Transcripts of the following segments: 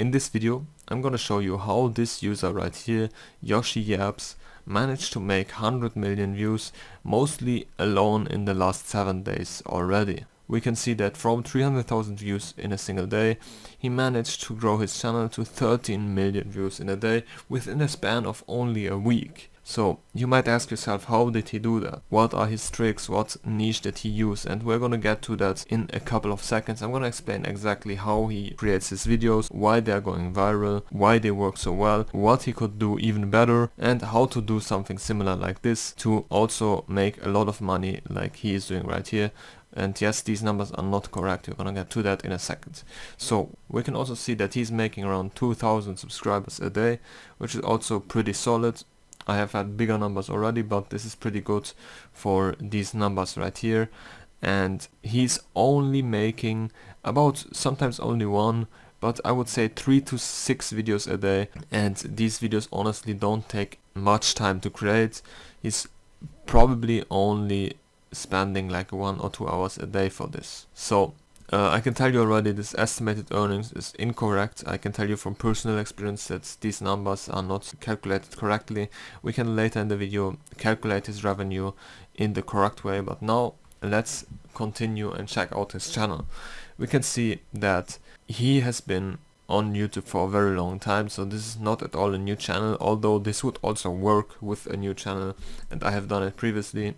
in this video I'm gonna show you how this user right here, Yoshi Yaps, managed to make 100 million views, mostly alone in the last 7 days already. We can see that from 300,000 views in a single day, he managed to grow his channel to 13 million views in a day within a span of only a week. So you might ask yourself, how did he do that? What are his tricks? What niche did he use? And we're gonna get to that in a couple of seconds. I'm gonna explain exactly how he creates his videos, why they're going viral, why they work so well, what he could do even better, and how to do something similar like this to also make a lot of money like he is doing right here. And yes, these numbers are not correct, we're gonna get to that in a second. So we can also see that he's making around 2,000 subscribers a day, which is also pretty solid. I have had bigger numbers already, but this is pretty good for these numbers right here. And he's only making about, sometimes only one, but I would say 3 to 6 videos a day. And these videos honestly don't take much time to create. He's probably only spending like 1 or 2 hours a day for this. So I can tell you already this estimated earnings is incorrect. I can tell you from personal experience that these numbers are not calculated correctly. We can later in the video calculate his revenue in the correct way, but now let's continue and check out his channel. We can see that he has been on YouTube for a very long time, so this is not at all a new channel, although this would also work with a new channel, and I have done it previously.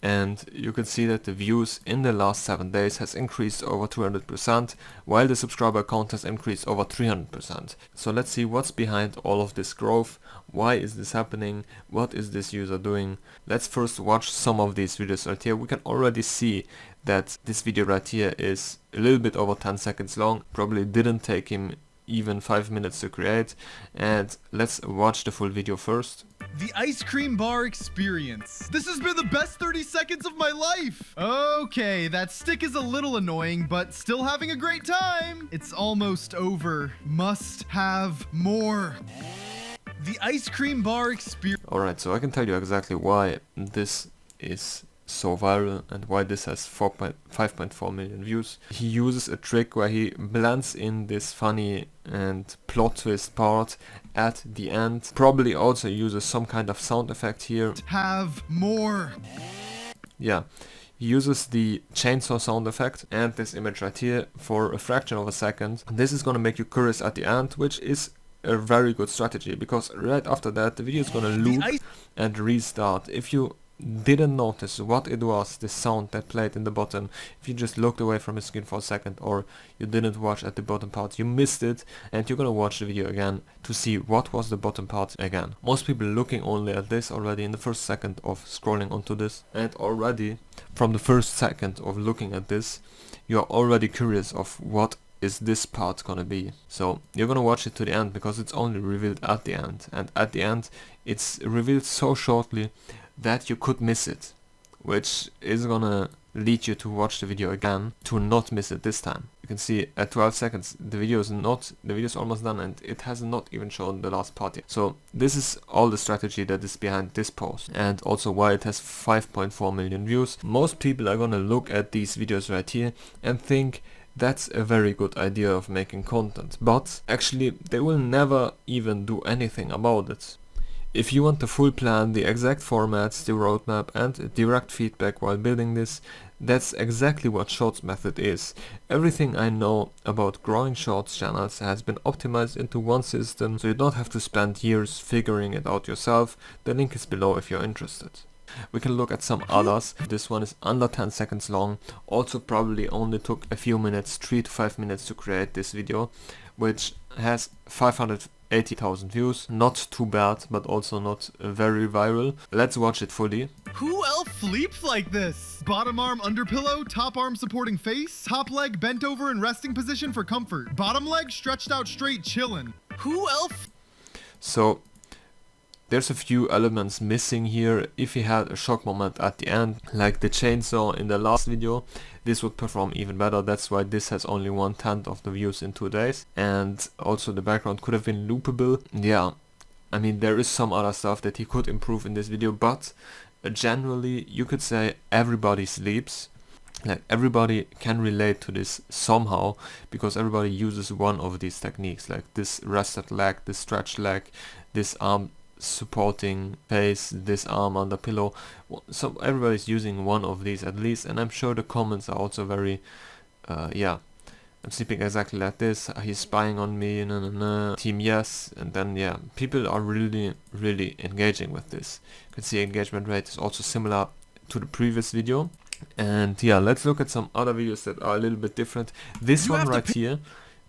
And you can see that the views in the last 7 days has increased over 200%, while the subscriber count has increased over 300%. So let's see what's behind all of this growth. Why is this happening? What is this user doing? Let's first watch some of these videos right here. We can already see that this video right here is a little bit over 10 seconds long. Probably didn't take him even 5 minutes to create. And let's watch the full video first. The ice cream bar experience. This has been the best 30 seconds of my life. Okay, that stick is a little annoying, but still having a great time. It's almost over. Must have more. The ice cream bar experience. Alright, so I can tell you exactly why this is so viral and why this has 5.4 million views. He uses a trick where he blends in this funny and plot twist part at the end. Probably also uses some kind of sound effect here. Have more. Yeah, he uses the chainsaw sound effect and this image right here for a fraction of a second. This is gonna make you curious at the end, which is a very good strategy, because right after that the video is gonna loop and restart. If you didn't notice what it was, the sound that played in the bottom, if you just looked away from the screen for a second, or you didn't watch at the bottom part, you missed it, and you're gonna watch the video again to see what was the bottom part again. Most people looking only at this already in the first second of scrolling onto this, and already from the first second of looking at this, you're already curious of what is this part gonna be. So you're gonna watch it to the end, because it's only revealed at the end, and at the end it's revealed so shortly that you could miss it, which is gonna lead you to watch the video again to not miss it this time. You can see at 12 seconds the video is almost done, and it has not even shown the last part yet. So this is all the strategy that is behind this post, and also why it has 5.4 million views. Most people are gonna look at these videos right here and think that's a very good idea of making content, but actually they will never even do anything about it. If you want the full plan, the exact formats, the roadmap and direct feedback while building this, that's exactly what Shorts method is. Everything I know about growing Shorts channels has been optimized into one system, so you don't have to spend years figuring it out yourself. The link is below if you're interested. We can look at some others. This one is under 10 seconds long, also probably only took a few minutes, 3 to 5 minutes to create this video, which has 580,000 views. Not too bad, but also not very viral. Let's watch it fully. Who else sleeps like this? Bottom arm under pillow, top arm supporting face, top leg bent over in resting position for comfort, bottom leg stretched out straight chillin'. Who else? So there's a few elements missing here. If he had a shock moment at the end, like the chainsaw in the last video, this would perform even better. That's why this has only 1/10 of the views in 2 days. And also the background could have been loopable. Yeah, I mean, there is some other stuff that he could improve in this video, but generally you could say everybody sleeps. Like everybody can relate to this somehow, because everybody uses one of these techniques, like this rested leg, this stretch leg, this arm supporting face, this arm under pillow. So everybody's using one of these at least, and I'm sure the comments are also very yeah, I'm sleeping exactly like this, he's spying on me, team yes. And then yeah, people are really engaging with this. You can see engagement rate is also similar to the previous video. And yeah, let's look at some other videos that are a little bit different. This one right here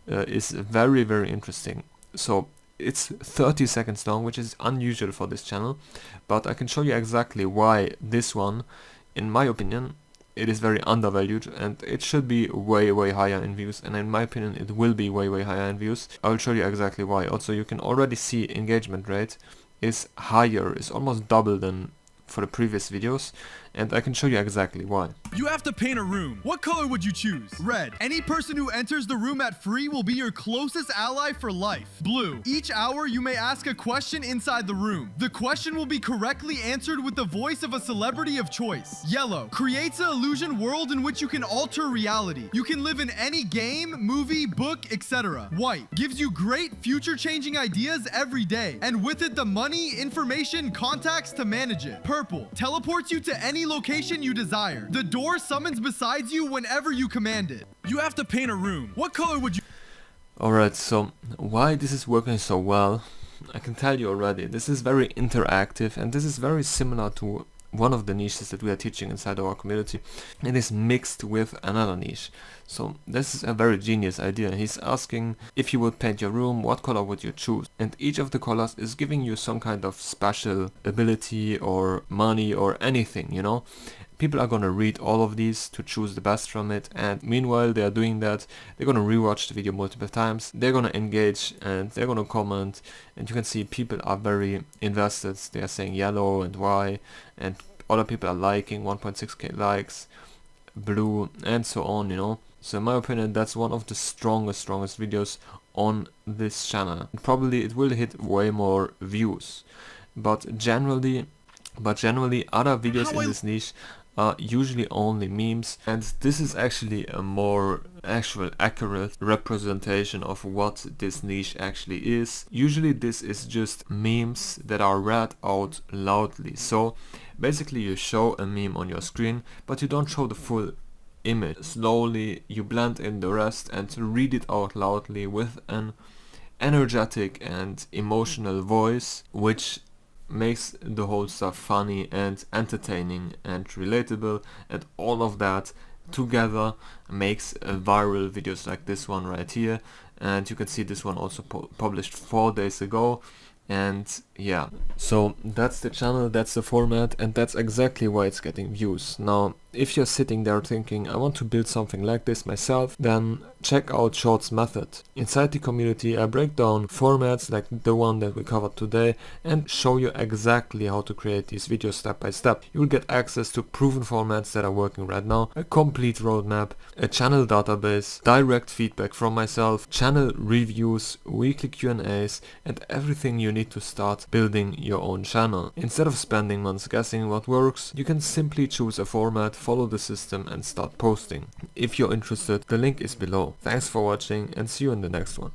is very interesting. So it's 30 seconds long, which is unusual for this channel, but I can show you exactly why this one, in my opinion, it is very undervalued, and it should be way higher in views, and in my opinion it will be way higher in views. I will show you exactly why. Also, you can already see engagement rate is higher, is almost double than for the previous videos, and I can show you exactly why. You have to paint a room. What color would you choose? Red. Any person who enters the room at free will be your closest ally for life. Blue. Each hour you may ask a question inside the room. The question will be correctly answered with the voice of a celebrity of choice. Yellow. Creates an illusion world in which you can alter reality. You can live in any game, movie, book, etc. White. Gives you great future-changing ideas every day, and with it the money, information, contacts to manage it. Purple. Teleports you to any location you desire. The door summons beside you whenever you command it. You have to paint a room. What color would you... Alright, so why this is working so well, I can tell you already. This is very interactive, and this is very similar to one of the niches that we are teaching inside our community. It is mixed with another niche. So this is a very genius idea. He's asking, if you would paint your room, what color would you choose? And each of the colors is giving you some kind of special ability or money or anything, you know. People are gonna read all of these to choose the best from it, and meanwhile they are doing that, they're gonna rewatch the video multiple times, they're gonna engage, and they're gonna comment, and you can see people are very invested. They are saying yellow and why, and other people are liking, 1.6k likes, blue, and so on, you know. So in my opinion, that's one of the strongest videos on this channel. Probably it will hit way more views, but generally other videos in this niche are usually only memes, and this is actually a more accurate representation of what this niche actually is. Usually this is just memes that are read out loudly. So basically you show a meme on your screen, but you don't show the full image. Slowly you blend in the rest and read it out loudly with an energetic and emotional voice, which makes the whole stuff funny and entertaining and relatable, and all of that together makes viral videos like this one right here. And you can see this one also published 4 days ago. And yeah, so that's the channel, that's the format, and that's exactly why it's getting views. Now, if you're sitting there thinking, I want to build something like this myself, then check out Short's method. Inside the community, I break down formats like the one that we covered today and show you exactly how to create these videos step by step. You will get access to proven formats that are working right now, a complete roadmap, a channel database, direct feedback from myself, channel reviews, weekly Q&As, and everything you need to start building your own channel. Instead of spending months guessing what works, you can simply choose a format, follow the system, and start posting. If you're interested, the link is below. Thanks for watching, and see you in the next one.